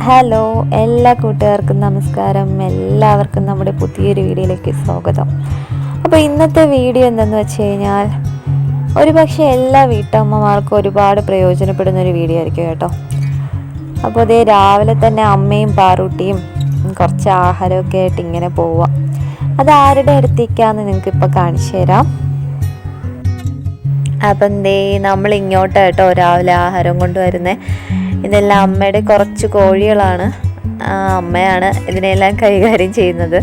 Hello, എല്ലാ കൂട്ടുകാർക്കും നമസ്കാരം. എല്ലാവർക്കും നമ്മുടെ പുതിയൊരു വീഡിയോയിലേക്ക് സ്വാഗതം. അപ്പോൾ ഇന്നത്തെ വീഡിയോ എന്തെന്ന് വെച്ച് കഴിഞ്ഞാൽ ഒരുപക്ഷെ എല്ലാ വീട്ടമ്മമാർക്കും ഒരുപാട് പ്രയോജനപ്പെടുന്നൊരു വീഡിയോ ആയിരിക്കും കേട്ടോ. അപ്പോൾ അതേ രാവിലെ തന്നെ അമ്മയും പാറൂട്ടിയും കുറച്ച് ആഹാരമൊക്കെ ആയിട്ട് ഇങ്ങനെ പോവാം. അത് ആരുടെ അടുത്തേക്കാന്ന് നിങ്ങൾക്ക് ഇപ്പോൾ കാണിച്ചു തരാം. അപ്പം എന്തേ നമ്മൾ ഇങ്ങോട്ട് കേട്ടോ രാവിലെ ആഹാരം കൊണ്ടുവരുന്നത്. ഇതെല്ലാം അമ്മയുടെ കുറച്ച് കോഴികളാണ്. അമ്മയാണ് ഇതിനെല്ലാം കൈകാര്യം ചെയ്യുന്നത്.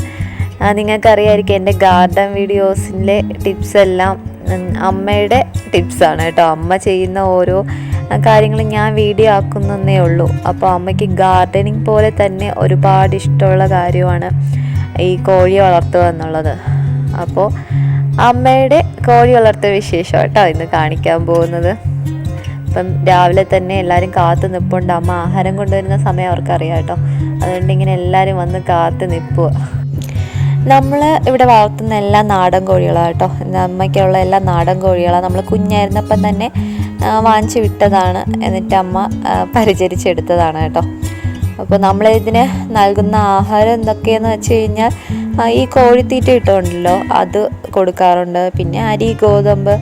നിങ്ങൾക്കറിയാമായിരിക്കും എൻ്റെ ഗാർഡൻ വീഡിയോസിൻ്റെ ടിപ്സ് എല്ലാം അമ്മയുടെ ടിപ്സാണ് കേട്ടോ. അമ്മ ചെയ്യുന്ന ഓരോ കാര്യങ്ങളും ഞാൻ വീഡിയോ ആക്കുന്നതേ ഉള്ളൂ. അപ്പോൾ അമ്മയ്ക്ക് ഗാർഡനിങ് പോലെ തന്നെ ഒരുപാട് ഇഷ്ടമുള്ള കാര്യമാണ് ഈ കോഴി വളർത്തുക എന്നുള്ളത്. അപ്പോൾ അമ്മയുടെ കോഴി വളർത്തൽ വിശേഷം കേട്ടോ ഇന്ന് കാണിക്കാൻ പോകുന്നത്. അപ്പം രാവിലെ തന്നെ എല്ലാവരും കാത്തു നിൽപ്പുണ്ട്. അമ്മ ആഹാരം കൊണ്ടുവരുന്ന സമയം അവർക്കറിയാം കേട്ടോ. അതുകൊണ്ട് ഇങ്ങനെ എല്ലാവരും വന്ന് കാത്തു നിൽക്കുക. നമ്മൾ ഇവിടെ വളർത്തുന്ന എല്ലാ നാടൻ കോഴികളാണ് കേട്ടോ. അമ്മയ്ക്കുള്ള എല്ലാ നാടൻ കോഴികളാണ്. നമ്മൾ കുഞ്ഞായിരുന്നപ്പം തന്നെ വാങ്ങിച്ച് വിട്ടതാണ്. എന്നിട്ട് അമ്മ പരിചരിച്ചെടുത്തതാണ് കേട്ടോ. അപ്പോൾ നമ്മളിതിന് നൽകുന്ന ആഹാരം എന്തൊക്കെയെന്ന് വെച്ച് കഴിഞ്ഞാൽ ഈ കോഴിത്തീറ്റ ഇട്ടുണ്ടല്ലോ അത് കൊടുക്കാറുണ്ട്. പിന്നെ അരി, ഗോതമ്പ്,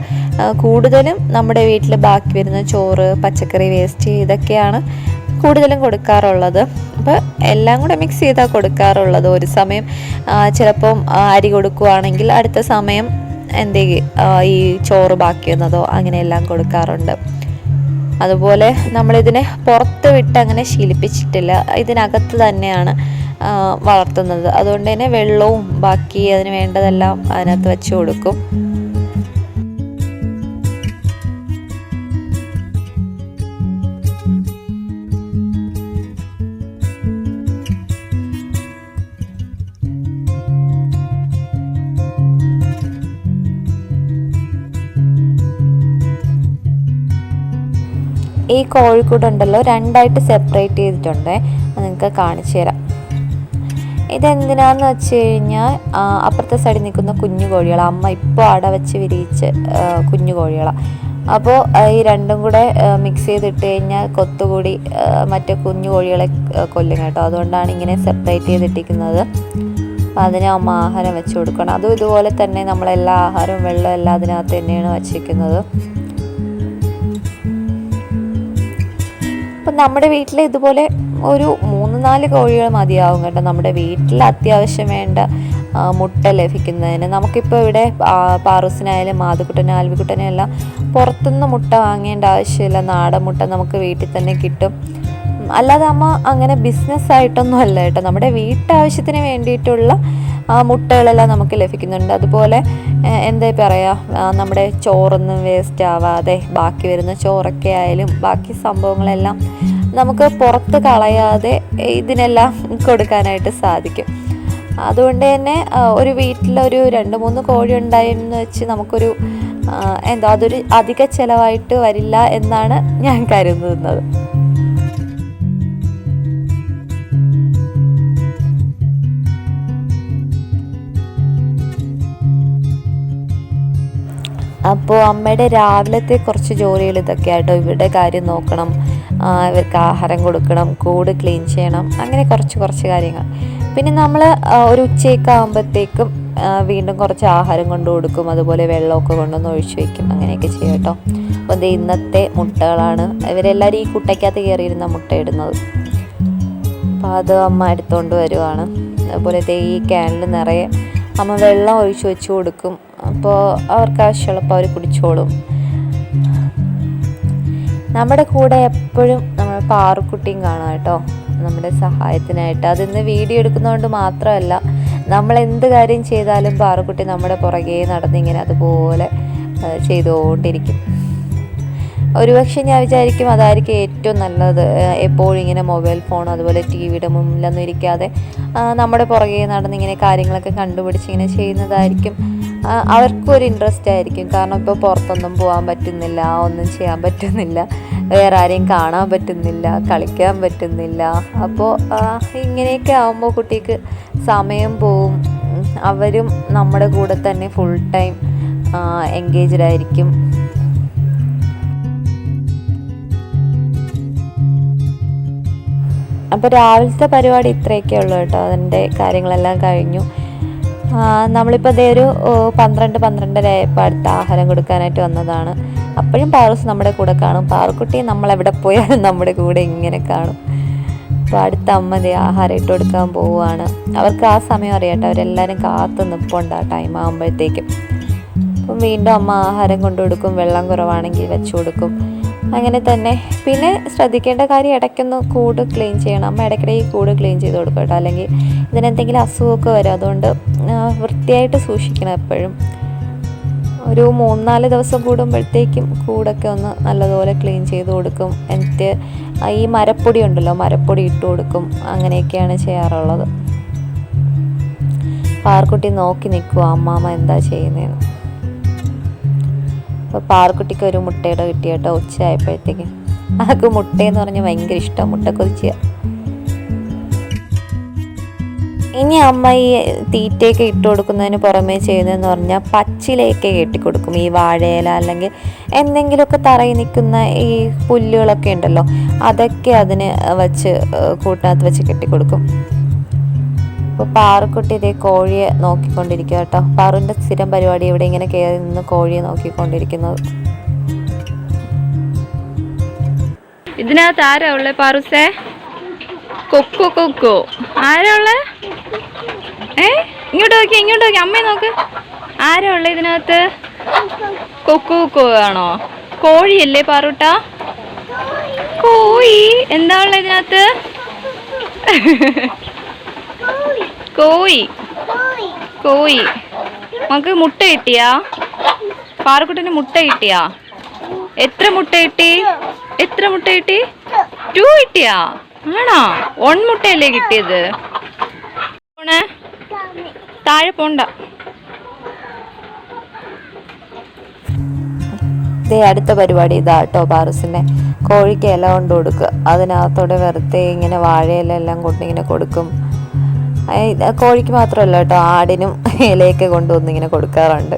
കൂടുതലും നമ്മുടെ വീട്ടിൽ ബാക്കി വരുന്ന ചോറ്, പച്ചക്കറി വേസ്റ്റ് ഇതൊക്കെയാണ് കൂടുതലും കൊടുക്കാറുള്ളത്. അപ്പോൾ എല്ലാം കൂടെ മിക്സ് ചെയ്താണ് കൊടുക്കാറുള്ളത്. ഒരു സമയം ചിലപ്പം അരി കൊടുക്കുകയാണെങ്കിൽ അടുത്ത സമയം ഈ ചോറ് ബാക്കി വന്നതോ അങ്ങനെയെല്ലാം കൊടുക്കാറുണ്ട്. അതുപോലെ നമ്മളിതിനെ പുറത്ത് വിട്ട് അങ്ങനെ ശീലിപ്പിച്ചിട്ടില്ല. ഇതിനകത്ത് തന്നെയാണ് വളർത്തുന്നത്. അതുകൊണ്ട് തന്നെ വെള്ളവും ബാക്കി അതിന് വേണ്ടതെല്ലാം അതിനകത്ത് വെച്ച് കൊടുക്കും. ഈ കോഴിക്കൂടുണ്ടല്ലോ രണ്ടായിട്ട് സെപ്പറേറ്റ് ചെയ്തിട്ടുണ്ട്. നിങ്ങൾക്ക് കാണിച്ചു തരാം. ഇതെന്തിനാന്ന് വെച്ച് കഴിഞ്ഞാൽ അപ്പുറത്തെ സൈഡിൽ നിൽക്കുന്ന കുഞ്ഞു കോഴികളാണ്. അമ്മ ഇപ്പോൾ അട വെച്ച് വിരിയിച്ച് കുഞ്ഞു കോഴികളാണ്. അപ്പോൾ ഈ രണ്ടും കൂടെ മിക്സ് ചെയ്തിട്ട് കഴിഞ്ഞാൽ കൊത്തുകൂടി മറ്റേ കുഞ്ഞു കോഴികളെ കൊല്ലും കേട്ടോ. അതുകൊണ്ടാണ് ഇങ്ങനെ സെപ്പറേറ്റ് ചെയ്തിട്ടിരിക്കുന്നത്. അപ്പോൾ അതിന് അമ്മ ആഹാരം വെച്ച് കൊടുക്കണം. അതും ഇതുപോലെ തന്നെ നമ്മളെല്ലാ ആഹാരവും വെള്ളവും എല്ലാം അതിനകത്ത് തന്നെയാണ് വച്ചിരിക്കുന്നത്. അപ്പം നമ്മുടെ വീട്ടിൽ ഇതുപോലെ ഒരു 3-4 കോഴികൾ മതിയാവും കേട്ടോ. നമ്മുടെ വീട്ടിൽ അത്യാവശ്യം വേണ്ട മുട്ട ലഭിക്കുന്നതിന്. നമുക്കിപ്പോൾ ഇവിടെ പാറൂസിനായാലും മാതുക്കുട്ടനും ആൽവിക്കുട്ടനും എല്ലാം പുറത്തുനിന്ന് മുട്ട വാങ്ങേണ്ട ആവശ്യമില്ല. നാടൻ മുട്ട നമുക്ക് വീട്ടിൽ തന്നെ കിട്ടും. അല്ലാതെ അമ്മ അങ്ങനെ ബിസിനസ്സായിട്ടൊന്നും അല്ല കേട്ടോ. നമ്മുടെ വീട്ടാവശ്യത്തിന് വേണ്ടിയിട്ടുള്ള മുട്ടകളെല്ലാം നമുക്ക് ലഭിക്കുന്നുണ്ട്. അതുപോലെ എന്താ പറയുക, നമ്മുടെ ചോറൊന്നും വേസ്റ്റ് ആവാതെ ബാക്കി വരുന്ന ചോറൊക്കെ ആയാലും ബാക്കി സംഭവങ്ങളെല്ലാം നമുക്ക് പുറത്ത് കളയാതെ ഇതിനെല്ലാം കൊടുക്കാനായിട്ട് സാധിക്കും. അതുകൊണ്ട് തന്നെ ഒരു വീട്ടിലൊരു 2-3 കോഴി ഉണ്ടായെന്ന് വെച്ച് നമുക്കൊരു അതൊരു അധിക ചിലവായിട്ട് വരില്ല എന്നാണ് ഞാൻ കരുതുന്നത്. അപ്പോൾ അമ്മയുടെ രാവിലത്തെ കുറച്ച് ജോലികൾ ഇതൊക്കെ ആയിട്ടോ. ഇവരുടെ കാര്യം നോക്കണം, ഇവർക്ക് ആഹാരം കൊടുക്കണം, കൂട് ക്ലീൻ ചെയ്യണം, അങ്ങനെ കുറച്ച് കാര്യങ്ങൾ. പിന്നെ നമ്മൾ ഒരു ഉച്ചയൊക്കെ ആകുമ്പോഴത്തേക്കും വീണ്ടും കുറച്ച് ആഹാരം കൊണ്ട് കൊടുക്കും. അതുപോലെ വെള്ളമൊക്കെ കൊണ്ടൊന്ന് ഒഴിച്ചു വയ്ക്കും. അങ്ങനെയൊക്കെ ചെയ്യും കേട്ടോ. അപ്പോൾ ഇത് ഇന്നത്തെ മുട്ടകളാണ്. ഇവരെല്ലാവരും ഈ കുട്ടയ്ക്കകത്ത് കയറിയിരുന്ന മുട്ട ഇടുന്നത്. അപ്പോൾ അത് അമ്മ എടുത്തുകൊണ്ട് വരുവാണ്. അതുപോലെ ഈ ക്യാനിൽ നിറയെ അമ്മ വെള്ളം ഒഴിച്ചു വെച്ച് കൊടുക്കും. അപ്പോൾ അവർക്ക് ആവശ്യമുള്ളപ്പോൾ അവർ കുടിച്ചോളും. നമ്മുടെ കൂടെ എപ്പോഴും നമ്മൾ പാറുക്കുട്ടിയും കാണാം കേട്ടോ, നമ്മുടെ സഹായത്തിനായിട്ട്. അതിന്ന് വീഡിയോ എടുക്കുന്നതുകൊണ്ട് മാത്രമല്ല, നമ്മൾ എന്ത് കാര്യം ചെയ്താലും പാറുക്കുട്ടി നമ്മുടെ പുറകെ നടന്നിങ്ങനെ അതുപോലെ ചെയ്തുകൊണ്ടിരിക്കും. ഒരുപക്ഷെ ഞാൻ വിചാരിക്കും അതായിരിക്കും ഏറ്റവും നല്ലത്. എപ്പോഴും ഇങ്ങനെ മൊബൈൽ ഫോൺ അതുപോലെ ടിവിയുടെ മുന്നിലൊന്നും ഇരിക്കാതെ നമ്മുടെ പുറകെ നടന്നിങ്ങനെ കാര്യങ്ങളൊക്കെ കണ്ടുപിടിച്ച് ഇങ്ങനെ ചെയ്യുന്നതായിരിക്കും അവർക്കും ഒരു ഇൻട്രസ്റ്റ് ആയിരിക്കും. കാരണം ഇപ്പോൾ പുറത്തൊന്നും പോകാൻ പറ്റുന്നില്ല, ഒന്നും ചെയ്യാൻ പറ്റുന്നില്ല, വേറെ ആരെയും കാണാൻ പറ്റുന്നില്ല, കളിക്കാൻ പറ്റുന്നില്ല. അപ്പോൾ ഇങ്ങനെയൊക്കെ ആകുമ്പോൾ കുട്ടിക്ക് സമയം പോവും. അവരും നമ്മുടെ കൂടെ തന്നെ ഫുൾ ടൈം എൻഗേജ്ഡ് ആയിരിക്കും. അപ്പോൾ രാവിലത്തെ പരിപാടി ഇത്രയൊക്കെ ഉള്ളൂ കേട്ടോ. അതിൻ്റെ കാര്യങ്ങളെല്ലാം കഴിഞ്ഞു. നമ്മളിപ്പോൾ അതേ ഒരു 12-12:30 ആയപ്പോൾ അടുത്ത ആഹാരം കൊടുക്കാനായിട്ട് വന്നതാണ്. അപ്പോഴും പാറൂസ് നമ്മുടെ കൂടെ കാണും. പാറുക്കുട്ടി നമ്മളെവിടെ പോയാലും നമ്മുടെ കൂടെ ഇങ്ങനെ കാണും. അപ്പോൾ അടുത്ത അമ്മ ദേ ആഹാരം ഇട്ട് കൊടുക്കാൻ പോവുകയാണ്. അവർക്ക് ആ സമയം അറിയാട്ടോ, അവരെല്ലാവരും കാത്തു നിൽപ്പുണ്ട് ആ ടൈം ആകുമ്പോഴത്തേക്കും. അപ്പം വീണ്ടും അമ്മ ആഹാരം കൊണ്ടു കൊടുക്കും, വെള്ളം കുറവാണെങ്കിൽ വെച്ചു കൊടുക്കും. അങ്ങനെ തന്നെ. പിന്നെ ശ്രദ്ധിക്കേണ്ട കാര്യം ഇടയ്ക്കൊന്ന് കൂട് ക്ലീൻ ചെയ്യണം. അമ്മ ഇടയ്ക്കിടയ്ക്ക് കൂട് ക്ലീൻ ചെയ്ത് കൊടുക്കും കേട്ടോ, അല്ലെങ്കിൽ ഇതിനെന്തെങ്കിലും അസുഖമൊക്കെ വരും. അതുകൊണ്ട് വൃത്തിയായിട്ട് സൂക്ഷിക്കണം എപ്പോഴും. ഒരു 3-4 ദിവസം കൂടുമ്പോഴത്തേക്കും കൂടൊക്കെ ഒന്ന് നല്ലതുപോലെ ക്ലീൻ ചെയ്ത് കൊടുക്കും. എന്നിട്ട് ഈ മരപ്പൊടി ഉണ്ടല്ലോ, മരപ്പൊടി ഇട്ട് കൊടുക്കും. അങ്ങനെയൊക്കെയാണ് ചെയ്യാറുള്ളത്. പാർക്കുട്ടി നോക്കി നിൽക്കുക അമ്മാമ്മ എന്താ ചെയ്യുന്നതെന്ന്. അപ്പോൾ പാർക്കുട്ടിക്ക് ഒരു മുട്ടയുടെ കിട്ടി കേട്ടോ ഉച്ചയായപ്പോഴത്തേക്ക്. ആൾക്ക് മുട്ടയെന്ന് പറഞ്ഞാൽ ഭയങ്കര ഇഷ്ടം, മുട്ട കൊതിച്ച. ഇനി അമ്മ ഈ തീറ്റയൊക്കെ ഇട്ട് കൊടുക്കുന്നതിന് പുറമേ ചെയ്യുന്നതെന്ന് പറഞ്ഞാൽ പച്ചിലയൊക്കെ കെട്ടിക്കൊടുക്കും. ഈ വാഴയില അല്ലെങ്കിൽ എന്തെങ്കിലുമൊക്കെ തറയിൽ നിൽക്കുന്ന ഈ പുല്ലുകളൊക്കെ ഉണ്ടല്ലോ, അതൊക്കെ അതിന് വെച്ച് കൂട്ടിനകത്ത് വെച്ച് കെട്ടിക്കൊടുക്കും. അപ്പോൾ പാറുക്കുട്ടി ഇതേ കോഴിയെ നോക്കിക്കൊണ്ടിരിക്കുക കേട്ടോ. പാറുവിൻ്റെ സ്ഥിരം പരിപാടി ഇവിടെ ഇങ്ങനെ കയറി നിന്ന് കോഴിയെ നോക്കിക്കൊണ്ടിരിക്കുന്നത്. ഇതിനകത്ത് ആരാ ഉള്ളത് പാറുസേ? കൊക്കോ കൊക്കോ ആരാ ഉള്ളത്? ഇങ്ങോട്ട് നോക്കി അമ്മയെ നോക്ക്. ആരാ ഉള്ളത് ഇതിനകത്ത്? കൊക്കോ കൊക്കോ ആണോ? കോഴിയല്ലേ പാറുട്ട? കോഴി എന്താ ഉള്ളത് ഇതിനകത്ത്? കോഴി. നമുക്ക് മുട്ട കിട്ടിയാ? പാറക്കുട്ടിന് മുട്ട കിട്ടിയാ? എത്ര മുട്ട കിട്ടി? 2 കിട്ടിയാ? ആണോ? 1 മുട്ടയല്ലേ കിട്ടിയത്? താഴെ പോണ്ട. അടുത്ത പരിപാടി ഇതാ കേട്ടോ. പാറൂസിൻ്റെ കോഴിക്ക് ഇല കൊണ്ട് കൊടുക്കുക. അതിനകത്തോടെ വെറുതെ ഇങ്ങനെ വാഴയില എല്ലാം കൊണ്ടിങ്ങനെ കൊടുക്കും. കോഴിക്ക് മാത്രമല്ല കേട്ടോ, ആടിനും ഇലയൊക്കെ കൊണ്ടുവന്നിങ്ങനെ കൊടുക്കാറുണ്ട്.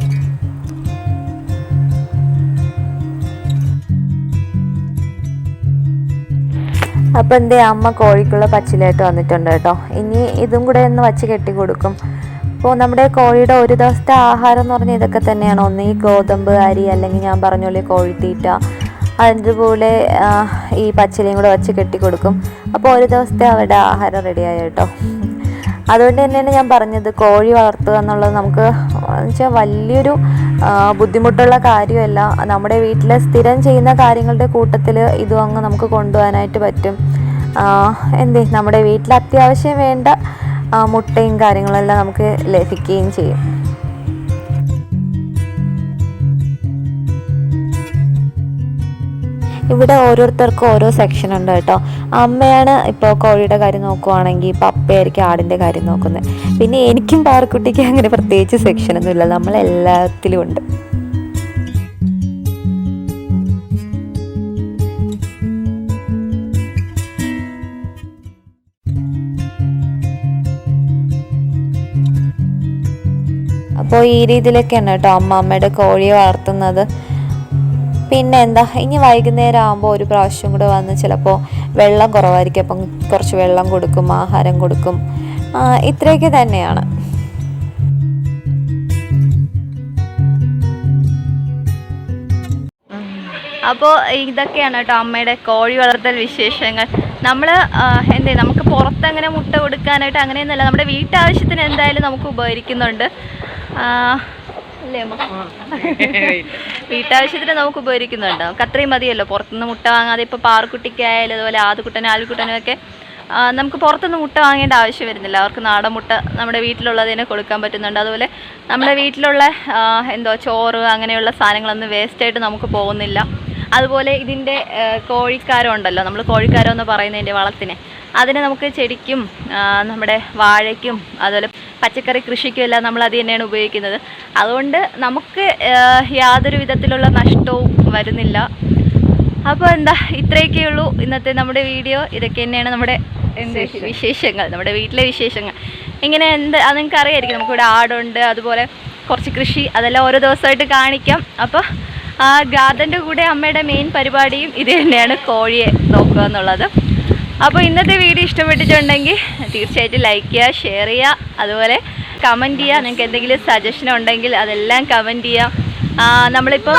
അപ്പം എൻ്റെ അമ്മ കോഴിക്കുള്ള പച്ചിലയായിട്ട് വന്നിട്ടുണ്ട് കേട്ടോ. ഇനി ഇതും കൂടെ ഒന്ന് വച്ച് കെട്ടി കൊടുക്കും. അപ്പോൾ നമ്മുടെ കോഴിയുടെ ഒരു ദിവസത്തെ ആഹാരം എന്ന് പറഞ്ഞാൽ ഇതൊക്കെ തന്നെയാണ്. ഒന്ന് ഈ ഗോതമ്പ് അരി, അല്ലെങ്കിൽ ഞാൻ പറഞ്ഞ പോലെ കോഴിത്തീറ്റ, അതുപോലെ ഈ പച്ചിലയും കൂടെ വച്ച് കെട്ടി കൊടുക്കും. അപ്പോൾ ഒരു ദിവസത്തെ അവരുടെ ആഹാരം റെഡിയായി കേട്ടോ. അതുകൊണ്ട് തന്നെയാണ് ഞാൻ പറഞ്ഞത്, കോഴി വളർത്തുക എന്നുള്ളത് നമുക്ക് വെച്ചാൽ വലിയൊരു ബുദ്ധിമുട്ടുള്ള കാര്യമല്ല. നമ്മുടെ വീട്ടിൽ സ്ഥിരം ചെയ്യുന്ന കാര്യങ്ങളുടെ കൂട്ടത്തിൽ ഇതും അങ്ങ് നമുക്ക് കൊണ്ടുപോകാനായിട്ട് പറ്റും. നമ്മുടെ വീട്ടിൽ അത്യാവശ്യം വേണ്ട മുട്ടയും കാര്യങ്ങളെല്ലാം നമുക്ക് ലഭിക്കുകയും ചെയ്യും. ഇവിടെ ഓരോരുത്തർക്കും ഓരോ സെക്ഷൻ ഉണ്ട് കേട്ടോ. അമ്മയാണ് ഇപ്പോൾ കോഴിയുടെ കാര്യം നോക്കുവാണെങ്കിൽ, പപ്പയായിരിക്കും ആടിൻ്റെ കാര്യം നോക്കുന്നത്. പിന്നെ എനിക്കും പാറക്കുട്ടിക്കും അങ്ങനെ പ്രത്യേകിച്ച് സെക്ഷനൊന്നുമില്ല, നമ്മളെല്ലാത്തിലും ഉണ്ട്. അപ്പോൾ ഈ രീതിയിലൊക്കെയാണ് കേട്ടോ അമ്മയുടെ കോഴിയെ വളർത്തുന്നത്. പിന്നെ എന്താ, ഇനി വൈകുന്നേരം ആകുമ്പോൾ ഒരു പ്രാവശ്യം കൂടെ വന്ന് ചിലപ്പോൾ വെള്ളം കുറവായിരിക്കും, അപ്പം കുറച്ച് വെള്ളം കൊടുക്കും, ആഹാരം കൊടുക്കും. ഇത്രയൊക്കെ തന്നെയാണ്. അപ്പോൾ ഇതൊക്കെയാണ് കേട്ടോ അമ്മയുടെ കോഴി വളർത്തൽ വിശേഷങ്ങൾ. നമുക്ക് പുറത്തങ്ങനെ മുട്ട കൊടുക്കാനായിട്ട് അങ്ങനെയൊന്നുമല്ല, നമ്മുടെ വീട്ടാവശ്യത്തിന് എന്തായാലും നമുക്ക് ഉപകരിക്കുന്നുണ്ട് അല്ലേ അമ്മ? വീട്ടാവശ്യത്തിന് നമുക്ക് ഉപകരിക്കുന്നുണ്ട്. നമുക്ക് അത്രയും മതിയല്ലോ, പുറത്തുനിന്ന് മുട്ട വാങ്ങാതെ. ഇപ്പോൾ പാറുക്കുട്ടിക്കായാലും അതുപോലെ ആദ്യക്കുട്ടനും ഒക്കെ നമുക്ക് പുറത്തുനിന്ന് മുട്ട വാങ്ങേണ്ട ആവശ്യം വരുന്നില്ല. അവർക്ക് നാടൻ മുട്ട നമ്മുടെ വീട്ടിലുള്ളതിനെ കൊടുക്കാൻ പറ്റുന്നുണ്ട്. അതുപോലെ നമ്മുടെ വീട്ടിലുള്ള ചോറ് അങ്ങനെയുള്ള സാധനങ്ങളൊന്നും വേസ്റ്റായിട്ട് നമുക്ക് പോകുന്നില്ല. അതുപോലെ ഇതിൻ്റെ കോഴിക്കാരം ഉണ്ടല്ലോ, നമ്മൾ കോഴിക്കാരം എന്ന് പറയുന്നതിൻ്റെ വളത്തിനെ, അതിനെ നമുക്ക് ചെടിക്കും നമ്മുടെ വാഴയ്ക്കും അതുപോലെ പച്ചക്കറി കൃഷിക്കും എല്ലാം നമ്മൾ അത് തന്നെയാണ് ഉപയോഗിക്കുന്നത്. അതുകൊണ്ട് നമുക്ക് യാതൊരു വിധത്തിലുള്ള നഷ്ടവും വരുന്നില്ല. അപ്പോൾ ഇത്രയൊക്കെ ഉള്ളൂ ഇന്നത്തെ നമ്മുടെ വീഡിയോ. ഇതൊക്കെ തന്നെയാണ് നമ്മുടെ വിശേഷങ്ങൾ, നമ്മുടെ വീട്ടിലെ വിശേഷങ്ങൾ. ഇങ്ങനെ അത് നിങ്ങൾക്ക് അറിയായിരിക്കും, നമുക്കിവിടെ ആടുണ്ട്, അതുപോലെ കുറച്ച് കൃഷി, അതെല്ലാം ഓരോ ദിവസമായിട്ട് കാണിക്കാം. അപ്പോൾ ഗാർഡൻ്റെ കൂടെ അമ്മയുടെ മെയിൻ പരിപാടിയും ഇത് തന്നെയാണ്, കോഴിയെ നോക്കുക എന്നുള്ളത്. അപ്പോൾ ഇന്നത്തെ വീഡിയോ ഇഷ്ടപ്പെട്ടിട്ടുണ്ടെങ്കിൽ തീർച്ചയായിട്ടും ലൈക്ക് ചെയ്യുക, ഷെയർ ചെയ്യുക, അതുപോലെ കമൻറ്റ് ചെയ്യുക. നിങ്ങൾക്ക് എന്തെങ്കിലും സജഷൻ ഉണ്ടെങ്കിൽ അതെല്ലാം കമൻറ്റ് ചെയ്യാം. നമ്മളിപ്പോൾ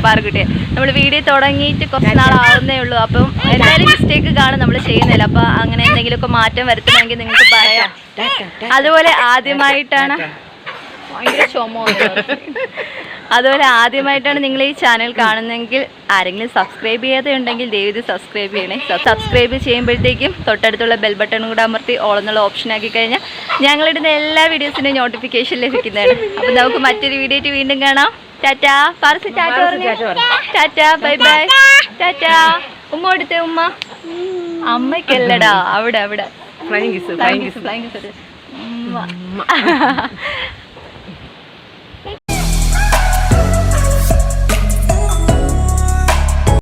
പാറക്കുട്ടിയെ നമ്മൾ വീഡിയോ തുടങ്ങിയിട്ട് കുറച്ച് നാളാവുന്നേ ഉള്ളൂ. അപ്പം എന്തായാലും മിസ്റ്റേക്ക് കാണും നമ്മൾ ചെയ്യുന്നില്ല. അപ്പോൾ അങ്ങനെ എന്തെങ്കിലുമൊക്കെ മാറ്റം വരുത്തണമെങ്കിൽ നിങ്ങൾക്ക് പറയാം. അതുപോലെ ആദ്യമായിട്ടാണ് നിങ്ങൾ ഈ ചാനൽ കാണുന്നെങ്കിൽ ആരെങ്കിലും സബ്സ്ക്രൈബ് ചെയ്യാതെ ഉണ്ടെങ്കിൽ ദയവായി സബ്സ്ക്രൈബ് ചെയ്യണേ. സബ്സ്ക്രൈബ് ചെയ്യുമ്പോഴത്തേക്കും തൊട്ടടുത്തുള്ള ബെൽ ബട്ടൺ കൂടെ അമർത്തി ഓൾ എന്നുള്ള ഓപ്ഷൻ ആക്കി കഴിഞ്ഞാൽ ഞങ്ങളിടുന്ന എല്ലാ വീഡിയോസിൻ്റെയും നോട്ടിഫിക്കേഷൻ ലഭിക്കുന്നതാണ്. അപ്പം നമുക്ക് മറ്റൊരു വീഡിയോ ആയിട്ട് വീണ്ടും കാണാം. ടാറ്റാ പാർസി, ടാറ്റ പറഞ്ഞു. Tata, bye bye, Tata. ഉമ്മ കൊടുത്തേ, ഉമ്മ. അമ്മയ്ക്കല്ലടാ, അവിടെ അവിടെ. Flying kiss.